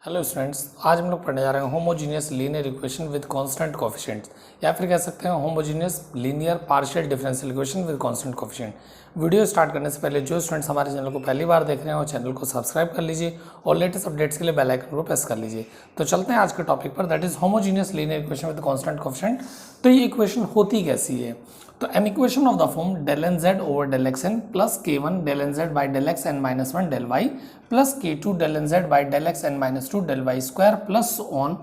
Hello students, आज हम लोग पढ़ने जा रहे हैं homogeneous linear equation with constant coefficients या फिर कह सकते हैं homogeneous linear partial differential equation with constant coefficient. Video start करने से पहले जो स्टूडेंट्स हमारे चैनल को पहली बार देख रहे हैं वो चैनल को सब्सक्राइब कर लीजिए और लेटेस्ट अपडेट्स के लिए बेल आइकन को प्रेस कर लीजिए। तो चलते हैं आज के टॉपिक पर, that is homogeneous linear equation with constant coefficient. तो ये इक्वेशन होती कैसी है? तो an equation of the form del nz over del xn plus k1 del nz by del xn minus 1 del y plus k2 del nz by del xn minus 2 del y square plus on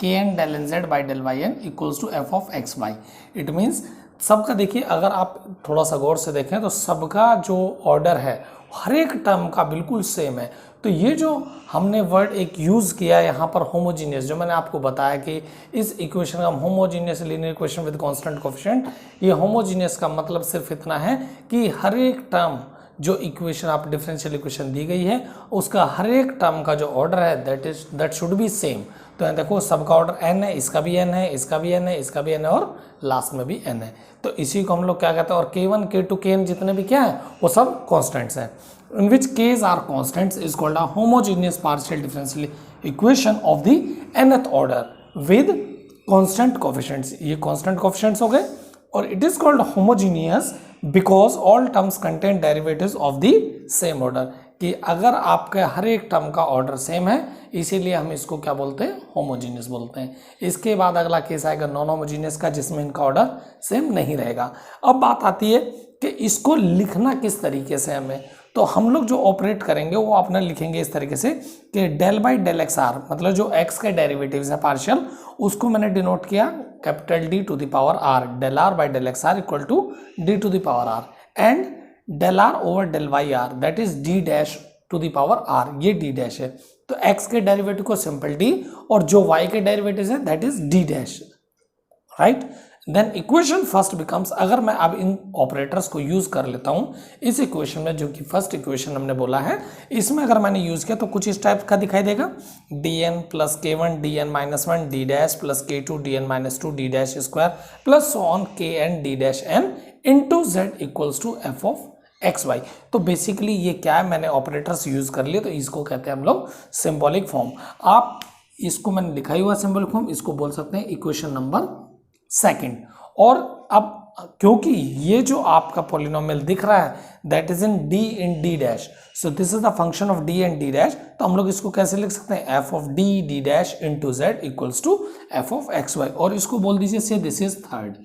kn del nz by del yn equals to f of xy। It means सबका देखिए, अगर आप थोड़ा सा गौर से देखें तो सबका जो ऑर्डर है हर एक टर्म का बिल्कुल सेम है। तो ये जो हमने वर्ड एक यूज़ किया है यहाँ पर होमोजीनियस, जो मैंने आपको बताया कि इस इक्वेशन का homogeneous linear equation with constant coefficient, ये होमोजीनियस का मतलब सिर्फ इतना है कि हर एक टर्म जो इक्वेशन आप डिफरेंशियल इक्वेशन दी गई है उसका हर एक टर्म का जो ऑर्डर है दैट शुड बी सेम। तो यहाँ देखो सबका ऑर्डर n है, इसका भी n है, इसका भी n है, इसका भी n है और लास्ट में भी n है। तो इसी को हम लोग क्या कहते हैं, और k1 k2 kn जितने भी क्या है वो सब कॉन्स्टेंट्स हैं। In which case are constants is called a homogeneous partial differential equation of the nth order with constant coefficients। ये constant coefficients हो गए और it is called homogeneous because all terms contain derivatives of the same order। कि अगर आपके हर एक term का order same है इसीलिए हम इसको क्या बोलते हैं, होमोजीनियस बोलते हैं। इसके बाद अगला केस आएगा नॉन होमोजीनियस का, जिसमें इनका ऑर्डर सेम नहीं रहेगा। अब बात आती है कि इसको लिखना किस तरीके से हमें, तो हम लोग जो ऑपरेट करेंगे वो अपना लिखेंगे इस तरीके से कि del by del x r, मतलब जो एक्स के डेरिवेटिव्स है पार्शियल, उसको मैंने डिनोट किया capital D to the power r, del r by del x r equal to D to the power r, and del r over del y r that is D dash to the power r, ये D dash है। तो x के derivative को simple D और जो Y के derivative है that is D dash, right. Then equation first becomes, अगर मैं अब इन ऑपरेटर्स को यूज कर लेता हूं इस इक्वेशन में, जो कि फर्स्ट इक्वेशन हमने बोला है, इसमें अगर मैंने यूज किया तो कुछ इस टाइप का दिखाई देगा, dn plus k1 dn minus 1 d dash plus k2 dn minus 2 d dash square plus on kn d dash n into z equals to f of xy। तो बेसिकली ये क्या है, मैंने ऑपरेटर्स यूज कर लिए, तो इसको कहते हैं हम लोग सिंबॉलिक फॉर्म। आप इसको मैंने लिखा हुआ सिंबॉलिक फॉर्म, इसको बोल सकते हैं इक्वेशन नंबर सेकंड। और अब क्योंकि ये जो आपका पॉलिनोमियल दिख रहा है that is in D in D dash, so this is the function of D and D dash, तो हम लोग इसको कैसे लिख सकते हैं, f of D D dash into z equals to f of x y, और इसको बोल दीजिए से दिस इज थर्ड,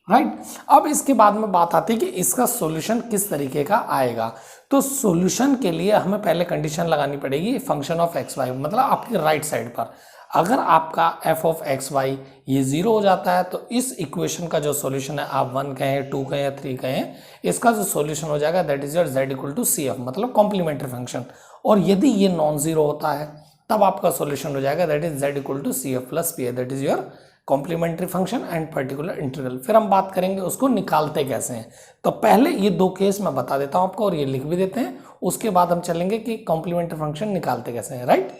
राइट। अब इसके बाद में बात आती है कि इसका सॉल्यूशन किस तरीके का आएगा। तो सॉल्यूशन के लिए हमें पहले कंडीशन लगानी पड़ेगी फंक्शन ऑफ एक्स वाई, मतलब आपकी राइट साइड पर अगर आपका f ऑफ एक्स वाई ये 0 हो जाता है तो इस इक्वेशन का जो सॉल्यूशन है, आप 1 कहें 2 कहें या 3 कहें, इसका जो सॉल्यूशन हो जाएगा that is your z equal to C F, मतलब कॉम्प्लीमेंट्री फंक्शन। और यदि ये नॉन जीरो होता है तब आपका सॉल्यूशन हो जाएगा that is z equal to C F plus P, that is your complementary function and particular integral. फिर हम बात करेंगे उसको निकालते कैसे हैं। तो पहले ये दो केस मैं बता देता हूं आपको और ये लिख भी देते हैं, उसके बाद हम चलेंगे कि कॉम्प्लीमेंट्री फंक्शन निकालते कैसे हैं, राइट।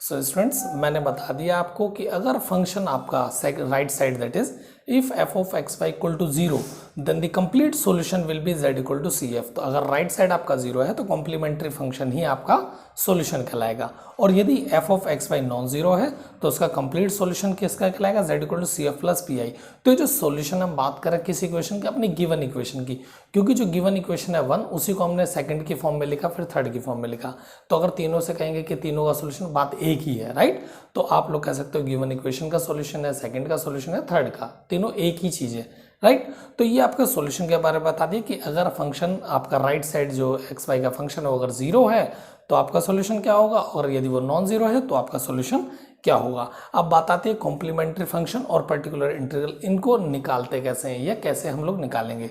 सो स्टूडेंट्स, मैंने बता दिया आपको कि अगर फंक्शन आपका right side that is if f of x y equal to 0 then the complete solution will be z equal to C F. तो अगर राइट साइड आपका 0 है तो कॉम्प्लीमेंट्री फंक्शन ही आपका सॉल्यूशन कहलाएगा, और यदि f of x y non zero है तो उसका कंप्लीट सॉल्यूशन किसका कहलाएगा, z equal to C F plus P I. तो ये जो सॉल्यूशन हम बात करें किस इक्वेशन की, अपनी गिवन इक्वेशन की, क्योंकि जो गिवन इक्वेशन है 1 उसी को हमने सेकंड की फॉर्म में लिखा फिर थर्ड की फॉर्म में लिखा। तो अगर तीनों से कहेंगे कि तीनों का सॉल्यूशन, बात एक ही है, राइट। तो आप लोग कह सकते हो गिवन इक्वेशन का सॉल्यूशन है, सेकंड का सॉल्यूशन है, थर्ड का, तीनों एक ही चीज है, राइट। तो ये आपका सॉल्यूशन के बारे में बता दिए कि अगर फंक्शन आपका राइट साइड जो एक्स वाई का फंक्शन है वो अगर 0 है तो आपका सॉल्यूशन क्या होगा, और यदि वो नॉन जीरो है तो आपका सॉल्यूशन क्या होगा। अब बात आती है कॉम्प्लीमेंट्री फंक्शन और पर्टिकुलर इंटीग्रल, इनको निकालते कैसे हैं या कैसे हम लोग निकालेंगे।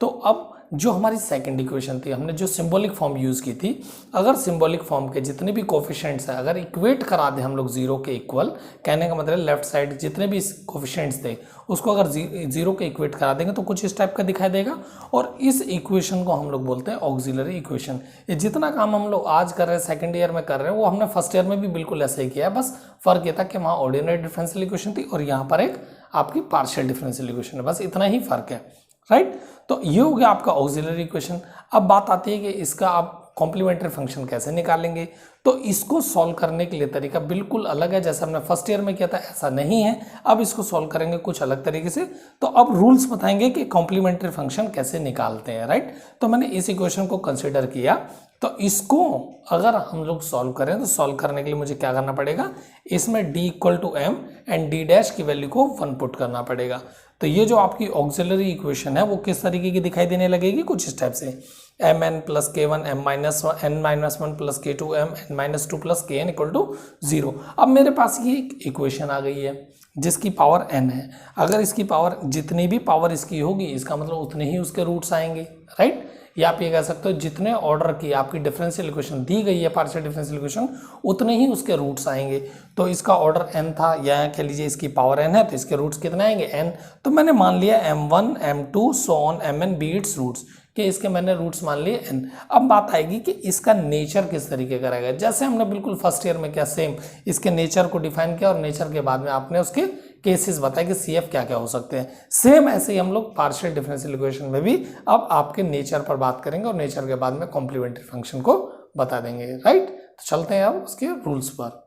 तो अब जो हमारी सेकंड इक्वेशन थी, हमने जो सिंबॉलिक फॉर्म यूज की थी, अगर सिंबॉलिक फॉर्म के जितने भी कोफिशिएंट्स हैं अगर इक्वेट करा दे हम लोग 0 के इक्वल, कहने का मतलब लेफ्ट साइड जितने भी कोफिशिएंट्स थे उसको अगर 0 के इक्वेट करा देंगे तो कुछ इस टाइप का दिखाई देगा, और इस इक्वेशन को हम लोग बोलते हैं ऑक्सिलरी इक्वेशन। ये जितना काम हम लोग आज कर रहे हैं, सेकेंड ईयर में कर रहे हैं, वो हमने फर्स्ट ईयर में भी बिल्कुल ऐसा ही किया है। बस फर्क ये था कि वहाँ ऑर्डिनरी डिफरेंशियल इक्वेशन थी और यहाँ पर एक आपकी पार्शियल डिफरेंशियल इक्वेशन है, बस इतना ही फर्क है, राइट। तो ये हो गया आपका ऑक्सिलरी इक्वेशन। अब बात आती है कि इसका आप कॉम्प्लीमेंट्री फंक्शन कैसे निकालेंगे। तो इसको सॉल्व करने के लिए तरीका बिल्कुल अलग है, जैसे हमने फर्स्ट ईयर में किया था ऐसा नहीं है। अब इसको सॉल्व करेंगे कुछ अलग तरीके से। तो अब रूल्स बताएंगे कि कॉम्प्लीमेंट्री फंक्शन कैसे निकालते हैं, राइट। तो मैंने इस इक्वेशन को कंसिडर किया, तो इसको अगर हम लोग सॉल्व करें तो सॉल्व करने के लिए मुझे क्या करना पड़ेगा, इसमें d equal to m and d dash की वैल्यू को 1 पुट करना पड़ेगा। तो ये जो आपकी ऑक्सिलरी इक्वेशन है वो किस तरीके की दिखाई देने लगेगी, कुछ इस टाइप से M N plus K one M minus N minus one plus K two M N minus two plus K N equal to 0। अब मेरे पास ये एक इक्वेशन आ गई है जिसकी पावर n है। अगर इसकी पावर जितनी भी पावर इसकी होगी इसका मतलब उतने ही उसके रूट्स आएंगे, राइट। या आप ये कह सकते हो जितने ऑर्डर की आपकी डिफरेंशियल इक्वेशन दी गई है पार्शियल डिफरेंशियल इक्वेशन उतने ही उसके रूट्स आएंगे। तो इसका ऑर्डर n था, या कह लीजिए इसकी पावर n है, तो इसके रूट्स कितने आएंगे n। तो मैंने मान लिया m1 m2 so on mn be its roots, कि इसके मैंने रूट्स मान लिए n। अब बात आएगी कि इसका नेचर किस तरीके का रहेगा, जैसे हमने बिल्कुल फर्स्ट ईयर में किया सेम इसके नेचर को डिफाइन किया और नेचर के बाद में आपने उसके केसेस बताए कि CF क्या क्या हो सकते हैं। सेम ऐसे ही हम लोग पार्शियल डिफरेंशियल इक्वेशन में भी अब आपके नेचर पर बात करेंगे और नेचर के बाद में कॉम्प्लीमेंट्री फंक्शन को बता देंगे, राइट। तो चलते हैं अब उसके रूल्स पर।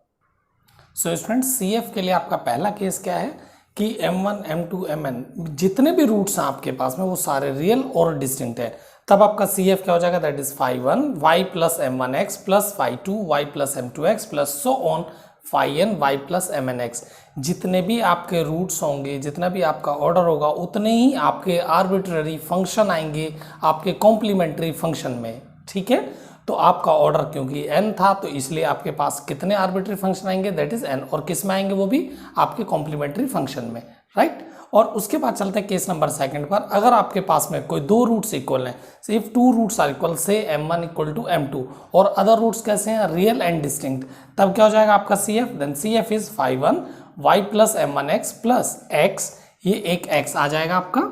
सो स्टूडेंट्स CF के लिए आपका पहला केस क्या है कि m1 m2 mn जितने भी रूट्स हैं आपके पास में वो सारे रियल और डिस्टिंक्ट है। तब आपका CF क्या हो जाएगा, that is phi1 y plus m1x plus phi2 y plus m2x plus so on phi n y plus mnx। जितने भी आपके रूट्स होंगे, जितना भी आपका ऑर्डर होगा, उतने ही आपके आर्बिट्ररी फंक्शन आएंगे आपके कॉम्प्लीमेंट्री फंक्शन में, ठीक है। तो आपका ऑर्डर क्योंकि n था तो इसलिए आपके पास कितने आर्बिट्री फंक्शन आएंगे, दैट इज n, और किस में आएंगे, वो भी आपके कॉम्प्लीमेंट्री फंक्शन में, राइट। और उसके बाद चलते हैं केस नंबर सेकंड पर। अगर आपके पास में कोई दो रूट्स इक्वल हैं, if two roots are equal, से m1 इक्वल टू m2 और अदर रूट्स कैसे हैं, रियल एंड डिस्टिंक्ट, तब क्या हो जाएगा आपका CF, then CF is phi1 y plus m1x plus x, ये एक x आ जाएगा आपका,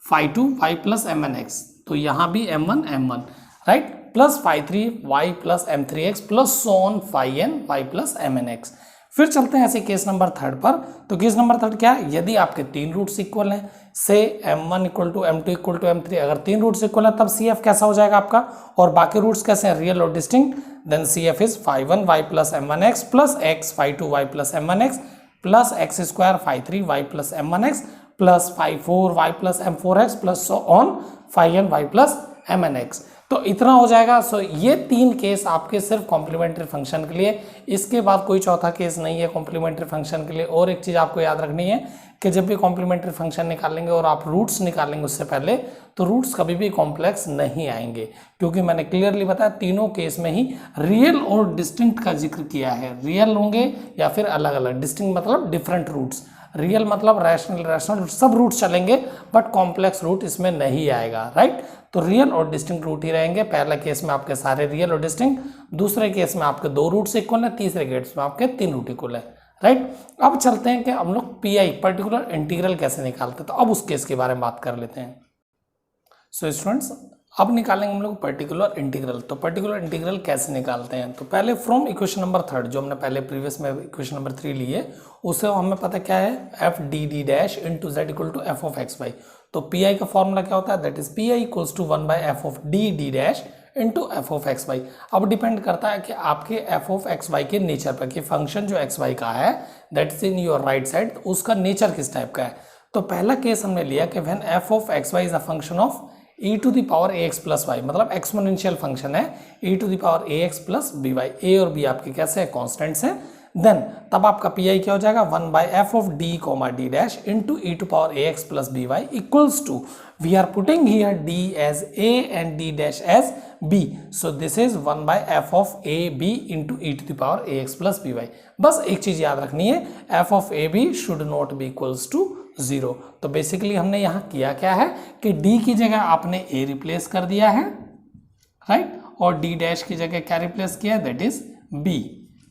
phi2 y प्लस m1x, तो यहाँ भी m1 m1, right, plus phi3 y plus m3x plus so on phi n y plus mnx। फिर चलते हैं ऐसे केस नंबर थर्ड पर। तो केस नंबर थर्ड क्या है, यदि आपके तीन रूट्स इक्वल हैं, से m1 equal to m2 equal to m3, अगर तीन रूट्स इक्वल है तब CF कैसा हो जाएगा आपका, और बाकी रूट्स कैसे हैं, रियल और distinct, then CF is phi1 y plus m1x plus x phi2 y plus m1x plus x square phi3 y plus m1x plus phi4 y plus m4x plus so on phi n y plus mnx। तो इतना हो जाएगा। सो ये तीन case आपके सिर्फ complementary function के लिए, इसके बाद कोई चौथा केस नहीं है कॉम्प्लीमेंट्री फंक्शन के लिए। और एक चीज़ आपको याद रखनी है कि जब भी कॉम्प्लीमेंट्री फंक्शन निकालेंगे और आप रूट्स निकालेंगे उससे पहले, तो रूट्स कभी भी कॉम्प्लेक्स नहीं आएंगे, क्योंकि मैंने क्लियरली बताया तीनों केस में ही रियल और डिस्टिंक्ट का जिक्र किया है। रियल होंगे या फिर अलग अलग, डिस्टिंक्ट मतलब डिफरेंट रूट्स, रियल मतलब रैशनल सब रूट चलेंगे, बट कॉम्प्लेक्स रूट इसमें नहीं आएगा, राइट। तो रियल और डिस्टिंक्ट रूट ही रहेंगे। पहला केस में आपके सारे रियल और डिस्टिंक्ट, दूसरे केस में आपके दो रूट्स इक्वल है, तीसरे केस में आपके तीन रूट इक्वल है, राइट। अब चलते हैं कि हम लोग PI पर्टिकुलर इंटीग्रल कैसे निकालते हैं, तो अब उस केस के बारे में बात कर लेते हैं। सो स्टूडेंट्स, अब निकालेंगे हम लोग पर्टिकुलर इंटीग्रल। तो पर्टिकुलर इंटीग्रल कैसे निकालते हैं, तो पहले फ्रॉम इक्वेशन नंबर थर्ड, जो हमने पहले प्रीवियस में इक्वेशन नंबर 3 ली है, उससे हमें पता क्या है, f D D dash into z equal to f of x Y. तो PI का फॉर्मूला क्या होता है, that is PI equals to 1 by f of D D dash into F of x y. अब डिपेंड करता है कि आपके एफ ऑफ एक्स वाई के नेचर पर, कि फंक्शन जो एक्स वाई का है that is in your right side, उसका नेचर किस टाइप का है। तो पहला केस हमने लिया कि when F of x Y is a function of e to the power ax plus Y, मतलब एक्सपोनेंशियल फंक्शन है e to the power ax plus B Y, A और बी आपके कैसे हैं, कॉन्स्टेंट्स हैं। देन तब आपका PI क्या हो जाएगा, 1 by f of D comma D dash into e to power ax plus B y equals to, we are putting here d as a and d dash as b, so this is 1 by f of a b into e to the power ax plus B y. बस एक चीज याद रखनी है, f of a b should not be equals to 0। तो basically हमने यहाँ किया क्या है कि d की जगह आपने a रिप्लेस कर दिया है, राइट, और d डैश की जगह क्या रिप्लेस किया है, दैट इज b।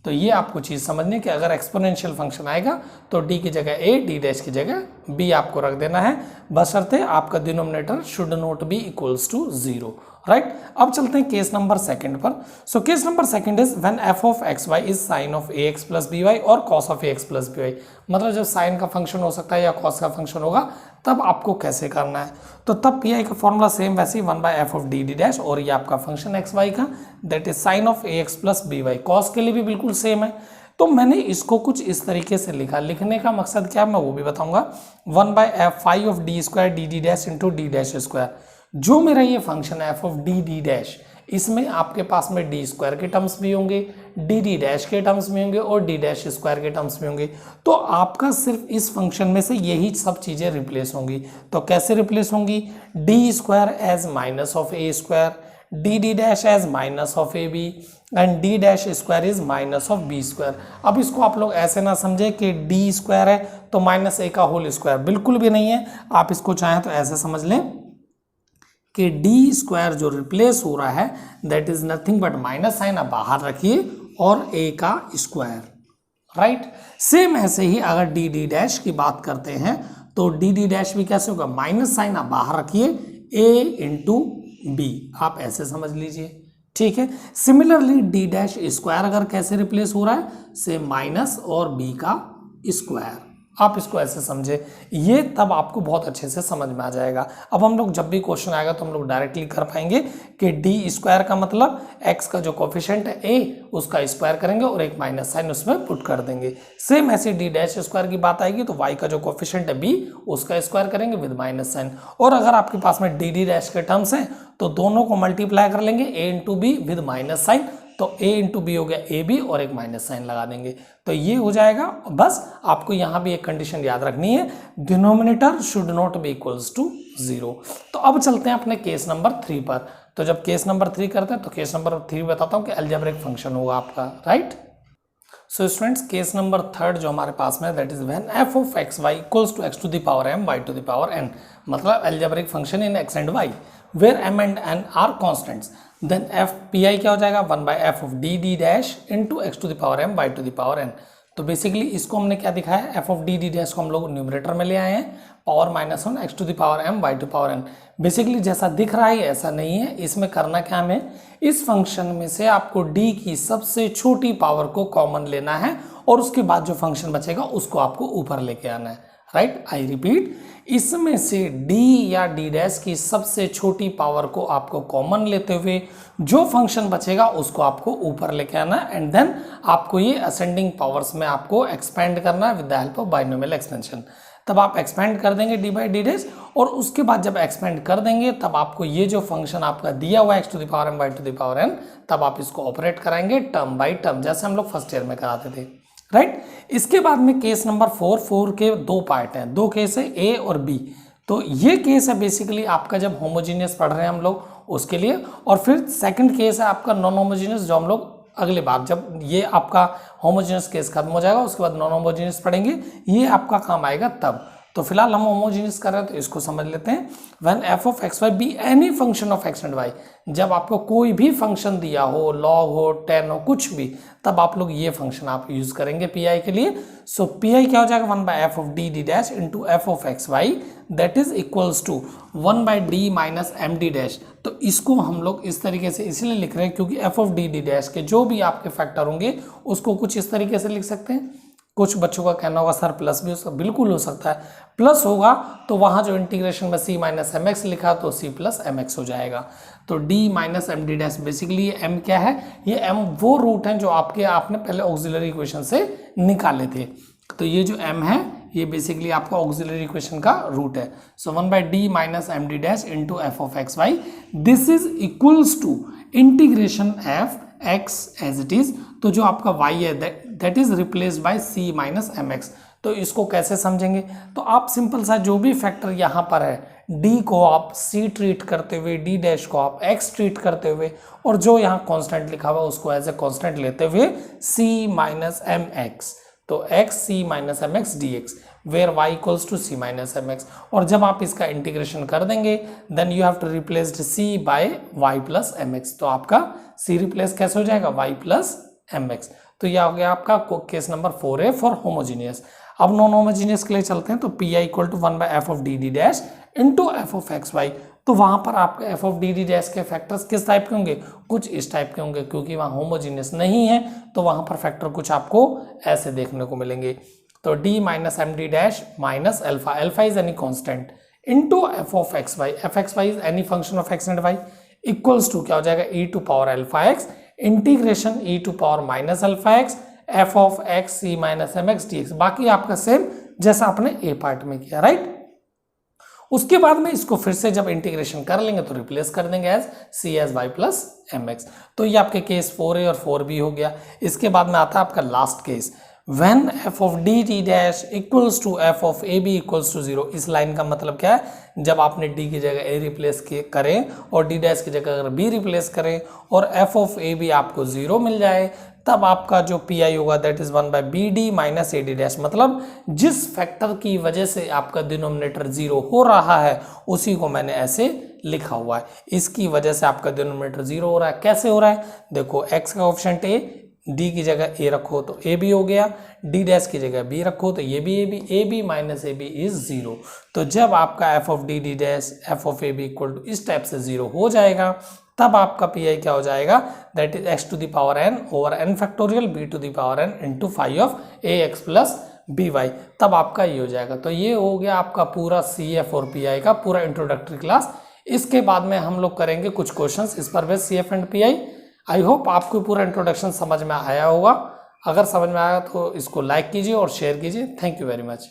तो ये आपको चीज समझनी कि अगर एक्सपोनेंशियल फंक्शन आएगा तो d की जगह a, d डैश की जगह b आपको रख देना है, बशर्ते आपका denominator should not be equals to 0, right. अब चलते हैं केस नंबर सेकंड पर। So case number second is when F of x Y is sine of A x plus B Y और cos of A x plus B Y. मतलब जब sign का function हो सकता है या कॉस का फंक्शन होगा तब आपको कैसे करना है। तो तब पी आई का फॉर्मूला सेम वैसे ही 1/f of D D dash, और ये आपका फंक्शन एक्स वाई का that is sine of A x plus B y. Cos के लिए भी बिल्कुल सेम है। तो मैंने इसको कुछ इस तरीके से लिखा। लिखने का मकसद क्या है मैं वो भी बताऊंगा। 1/f phi of D square D D dash into D dash square. जो मेरा ये फंक्शन है f of D D dash, इसमें आपके पास में डी स्क्वायर के टर्म्स भी होंगे, डी डी डैश के टर्म्स भी होंगे और डी डैश स्क्वायर के टर्म्स भी होंगे। तो आपका सिर्फ इस फंक्शन में से यही सब चीज़ें रिप्लेस होंगी। तो कैसे रिप्लेस होंगी? D square as minus of a square, D D dash as minus of a b and D dash square is minus of b square. अब इसको आप लोग ऐसे ना समझे कि डी स्क्वायर है तो माइनस ए का होल स्क्वायर, बिल्कुल भी नहीं है। आप इसको चाहें तो ऐसे समझ लें कि डी स्क्वायर जो रिप्लेस हो रहा है that is nothing but minus sign आप बाहर रखिए और ए का स्क्वायर, राइट। सेम ऐसे ही अगर डी डी डैश की बात करते हैं तो डी डी डैश भी कैसे होगा? माइनस साइन आप बाहर रखिए, ए इंटू बी, आप ऐसे समझ लीजिए, ठीक है। सिमिलरली डी डैश स्क्वायर अगर कैसे रिप्लेस हो रहा है? से माइनस और बी का स्क्वायर, आप इसको ऐसे समझे। ये तब आपको बहुत अच्छे से समझ में आ जाएगा। अब हम लोग जब भी क्वेश्चन आएगा तो हम लोग डायरेक्टली कर पाएंगे कि डी स्क्वायर का मतलब एक्स का जो कोफिशिएंट है ए उसका स्क्वायर करेंगे और एक माइनस साइन उसमें पुट कर देंगे। सेम ऐसे डी डैश स्क्वायर की बात आएगी तो वाई का जो कोफिशिएंट है बी उसका स्क्वायर करेंगे विद माइनस साइन। और अगर आपके पास में डी डी डैश के टर्म्स हैं तो दोनों को मल्टीप्लाई कर लेंगे A into B with minus sign, तो a इंटू बी हो गया ए बी और एक माइनस साइन लगा देंगे तो ये हो जाएगा। बस आपको यहाँ भी एक कंडीशन याद रखनी है, denominator should not be equals to 0। तो अब चलते हैं अपने केस नंबर 3 पर। तो जब केस नंबर 3 करते हैं तो केस नंबर 3 बताता हूँ कि अलजेब्रिक फंक्शन होगा आपका, right. So students case number 3 जो हमारे पास में that is when F of x y equals to x to the power m y to the power n, मतलब algebraic function in x and y where m and n are constants, then f P I क्या हो जाएगा? 1/f of D D dash into x to the power m y to the power n। तो basically इसको हमने क्या दिखाया है? F of D D dash को हम लोग न्यूमरेटर में ले आए हैं, power -1 x to the power m y to power n। Basically जैसा दिख रहा है ऐसा नहीं है। इसमें करना क्या हमें? इस फंक्शन में से आपको d की सबसे छोटी पावर को कॉमन लेना है और उसके बाद जो फंक्शन बचेगा उसको आपको ऊपर लेके आना है, राइट। आई रिपीट, इसमें से d या d डैश की सबसे छोटी पावर को आपको कॉमन लेते हुए जो फंक्शन बचेगा उसको आपको ऊपर लेके आना है एंड देन आपको ये असेंडिंग पावर्स में आपको एक्सपेंड करना है with the help of binomial expansion. तब आप एक्सपेंड कर देंगे d बाई डी डैश और उसके बाद जब एक्सपेंड कर देंगे तब आपको ये जो फंक्शन आपका दिया हुआ है x to the power m y to the power n, तब आप इसको ऑपरेट कराएंगे टर्म बाई टर्म जैसे हम लोग फर्स्ट ईयर में कराते थे, राइट। इसके बाद में केस नंबर 4 के 2 पार्ट हैं, 2 केस है ए और बी। तो ये केस है बेसिकली आपका जब होमोजीनियस पढ़ रहे हैं हम लोग उसके लिए, और फिर सेकंड केस है आपका नॉन होमोजीनियस जो हम लोग अगले बार जब ये आपका होमोजीनियस केस खत्म हो जाएगा उसके बाद नॉन होमोजीनियस पढ़ेंगे, ये आपका काम आएगा तब। तो फिलहाल हम होमोजीनियस कर रहे हैं तो इसको समझ लेते हैं। When F of x y be any function of x and y, जब आपको कोई भी फंक्शन दिया हो, लॉग हो, टेन हो, कुछ भी, तब आप लोग ये फंक्शन आप यूज करेंगे पी आई के लिए। सो पी आई क्या हो जाएगा? 1/f of D D dash into F of x y that is equals to 1/d minus M D dash. तो इसको हम लोग इस तरीके से इसलिए लिख रहे हैं क्योंकि F of D D dash के जो भी आपके फैक्टर होंगे उसको कुछ इस तरीके से लिख सकते हैं। कुछ बच्चों का कहना होगा सर प्लस भी हो, बिल्कुल हो सकता है। प्लस होगा तो वहाँ जो इंटीग्रेशन में c माइनस एम एक्स लिखा तो c प्लस एम एक्स हो जाएगा। तो d minus M D dash basically ये m क्या है? ये m वो रूट हैं जो आपने पहले ऑक्सिलरी इक्वेशन से निकाले थे। तो ये जो m है ये बेसिकली आपका ऑक्सिलरी इक्वेशन का रूट है। So 1/d minus M D dash into F of x y, this is equals to integration f x as it is. तो जो आपका y है that is replaced by c minus M x. तो इसको कैसे समझेंगे? तो आप सिंपल सा जो भी फैक्टर यहाँ पर है d को आप c ट्रीट करते हुए, d डैश को आप x ट्रीट करते हुए और जो यहाँ कांस्टेंट लिखा हुआ उसको एज ए कांस्टेंट लेते हुए c माइनस एम एक्स, तो x c minus M x D x where y equals to c minus M x. और जब आप इसका इंटीग्रेशन कर देंगे then you have to replace c by y plus M x. तो आपका c replace कैसे हो जाएगा? y plus M x. तो यह हो गया आपका case number 4A for homogeneous. अब नॉन होमोजीनियस के लिए चलते हैं। तो P I equal to 1/f of D D dash into F of x Y. तो वहाँ पर आपके F of D D dash के फैक्टर्स किस टाइप के होंगे, कुछ इस टाइप के होंगे, क्योंकि वहाँ होमोजीनियस नहीं है तो वहाँ पर फैक्टर कुछ आपको ऐसे देखने को मिलेंगे। तो D minus M D dash minus alpha, alpha is any constant, into F of x Y, F X Y is any function of x and Y, equals to क्या हो जाएगा, E to power alpha X integration E to power minus alpha X F of X C minus M x D X. बाकी आपका same जैसा आपने ए part में किया, right. उसके बाद में इसको फिर से जब इंटीग्रेशन कर लेंगे तो रिप्लेस कर देंगे as C as Y plus M x. तो ये आपके केस 4a और 4b हो गया। इसके बाद में आता है आपका last case, when f of dt dash equals to f of ab equals to 0। इस लाइन का मतलब क्या है, जब आपने d की जगह a रिप्लेस करें और d डैश की जगह अगर b रिप्लेस करें और f of ab आपको 0 मिल जाए, तब आपका जो pi होगा that is 1 by B D minus A D dash. मतलब जिस फैक्टर की वजह से आपका डिनोमिनेटर 0 हो रहा है उसी को मैंने ऐसे लिखा हुआ है। इसकी वजह से आपका डिनोमिनेटर 0 हो रहा है। कैसे हो रहा है, देखो x का ऑप्शन a, d की जगह a रखो तो a भी हो गया, d डैश की जगह b रखो तो ये भी a b minus A B is 0। तो जब आपका f of D D dash f of a b equal to इस टाइप से 0 हो जाएगा, तब आपका पी आई क्या हो जाएगा, that is X to the power n over n factorial b to the power n into five of A x plus B Y. तब आपका ये हो जाएगा। तो ये हो गया आपका पूरा सी एफ और पी आई का पूरा इंट्रोडक्टरी क्लास। इसके बाद में हम लोग करेंगे कुछ क्वेश्चंस इस पर base C F and P I. I hope आपको पूरा इंट्रोडक्शन समझ में आया होगा। अगर समझ में आया तो इसको लाइक कीजिए और शेयर कीजिए। Thank you very much.